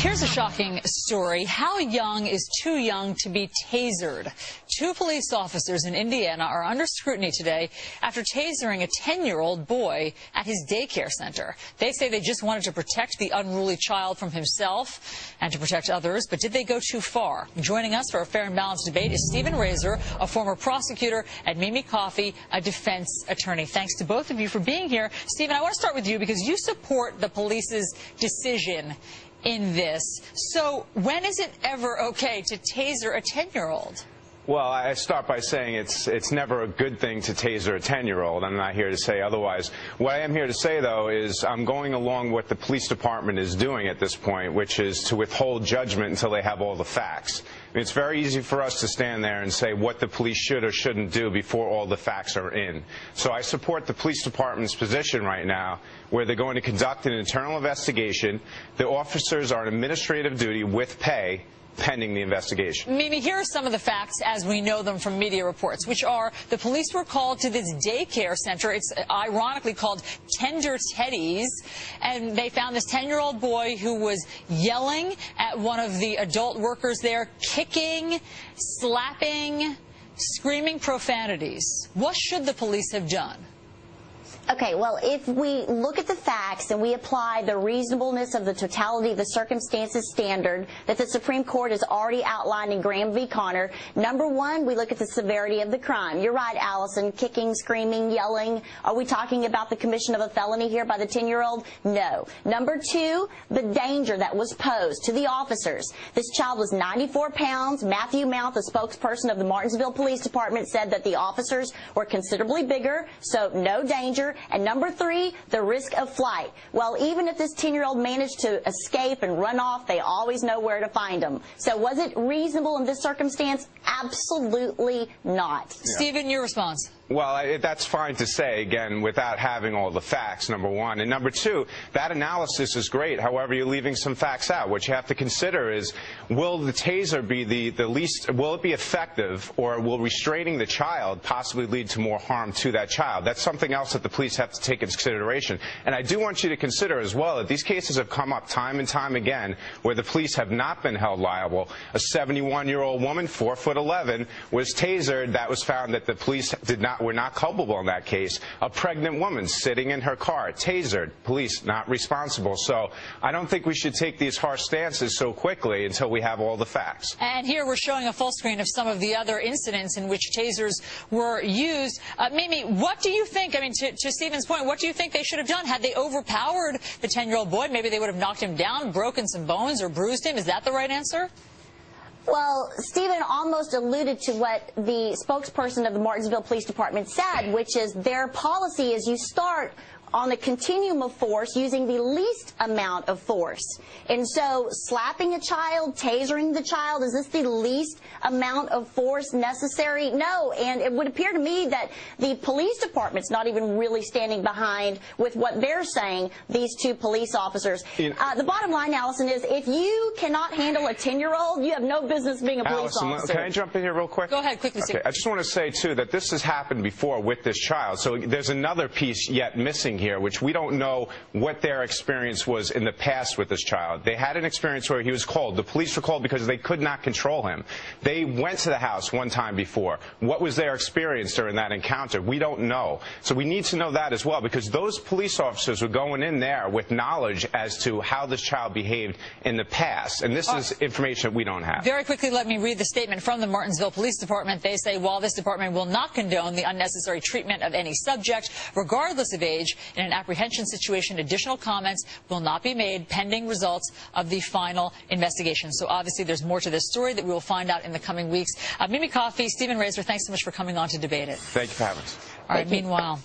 Here's a shocking story. How young is too young to be tasered? Two police officers in Indiana are under scrutiny today after tasering a 10-year-old boy at his daycare center. They say they just wanted to protect the unruly child from himself and to protect others, but did they go too far? Joining us for a fair and balanced debate is Stephen Razor, a former prosecutor, and Mimi Coffey, a defense attorney. Thanks to both of you for being here. Stephen, I want to start with you because you support the police's decision in this. So when is it ever okay to taser a 10-year-old? Well, I start by saying it's never a good thing to taser a 10-year-old. I'm not here to say otherwise. What I am here to say, though, is I'm going along what the police department is doing at this point, which is to withhold judgment until they have all the facts. I mean, it's very easy for us to stand there and say what the police should or shouldn't do before all the facts are in. So I support the police department's position right now, where they're going to conduct an internal investigation. The officers are on administrative duty with pay, pending the investigation. Mimi, here are some of the facts as we know them from media reports, which are the police were called to this daycare center. It's ironically called Tender Teddy's, and they found this 10-year-old boy who was yelling at one of the adult workers there, kicking, slapping, screaming profanities. What should the police have done? Okay, well, if we look at the facts and we apply the reasonableness of the totality of the circumstances standard that the Supreme Court has already outlined in Graham v. Connor, number one, we look at the severity of the crime. You're right, Allison, kicking, screaming, yelling. Are we talking about the commission of a felony here by the 10-year-old? No. Number two, the danger that was posed to the officers. This child was 94 pounds. Matthew Mount, the spokesperson of the Martinsville Police Department, said that the officers were considerably bigger, so no danger. And number three, the risk of flight. Well, even if this 10-year-old managed to escape and run off, they always know where to find him. So was it reasonable in this circumstance? Absolutely not. Yeah. Stephen, your response. Well, that's fine to say, again, without having all the facts, number one. And number two, that analysis is great. However, you're leaving some facts out. What you have to consider is, will the taser be the least, will it be effective, or will restraining the child possibly lead to more harm to that child? That's something else that the police have to take into consideration. And I do want you to consider as well that these cases have come up time and time again where the police have not been held liable. A 71-year-old woman, 4'11", was tasered. That was found that the police were not culpable in that case. A pregnant woman sitting in her car, tasered, police not responsible. So I don't think we should take these harsh stances so quickly until we have all the facts. And here we're showing a full screen of some of the other incidents in which tasers were used. Mimi, what do you think? I mean, to Stephen's point, what do you think they should have done? Had they overpowered the 10-year-old boy, maybe they would have knocked him down, broken some bones, or bruised him. Is that the right answer? Well, Stephen almost alluded to what the spokesperson of the Martinsville Police Department said, which is their policy is you start on the continuum of force using the least amount of force. And so slapping a child, tasering the child, is this the least amount of force necessary? No. And it would appear to me that the police department's not even really standing behind with what they're saying, these two police officers. The bottom line, Allison, is if you cannot handle a 10-year-old, you have no business being a police officer. Can I jump in here real quick? Go ahead, quickly, Steve. Okay. I just want to say, too, that this has happened before with this child. So there's another piece yet missing here, which we don't know what their experience was in the past with this child. They had an experience where he was called. The police were called because they could not control him. They went to the house one time before. What was their experience during that encounter? We don't know. So we need to know that as well, because those police officers were going in there with knowledge as to how this child behaved in the past. And this is information that we don't have. Very quickly, let me read the statement from the Martinsville Police Department. They say, while this department will not condone the unnecessary treatment of any subject, regardless of age, in an apprehension situation, additional comments will not be made pending results of the final investigation. So obviously there's more to this story that we will find out in the coming weeks. Mimi Coffey, Stephen Razor, thanks so much for coming on to debate it. Thank you for having us. All right, meanwhile.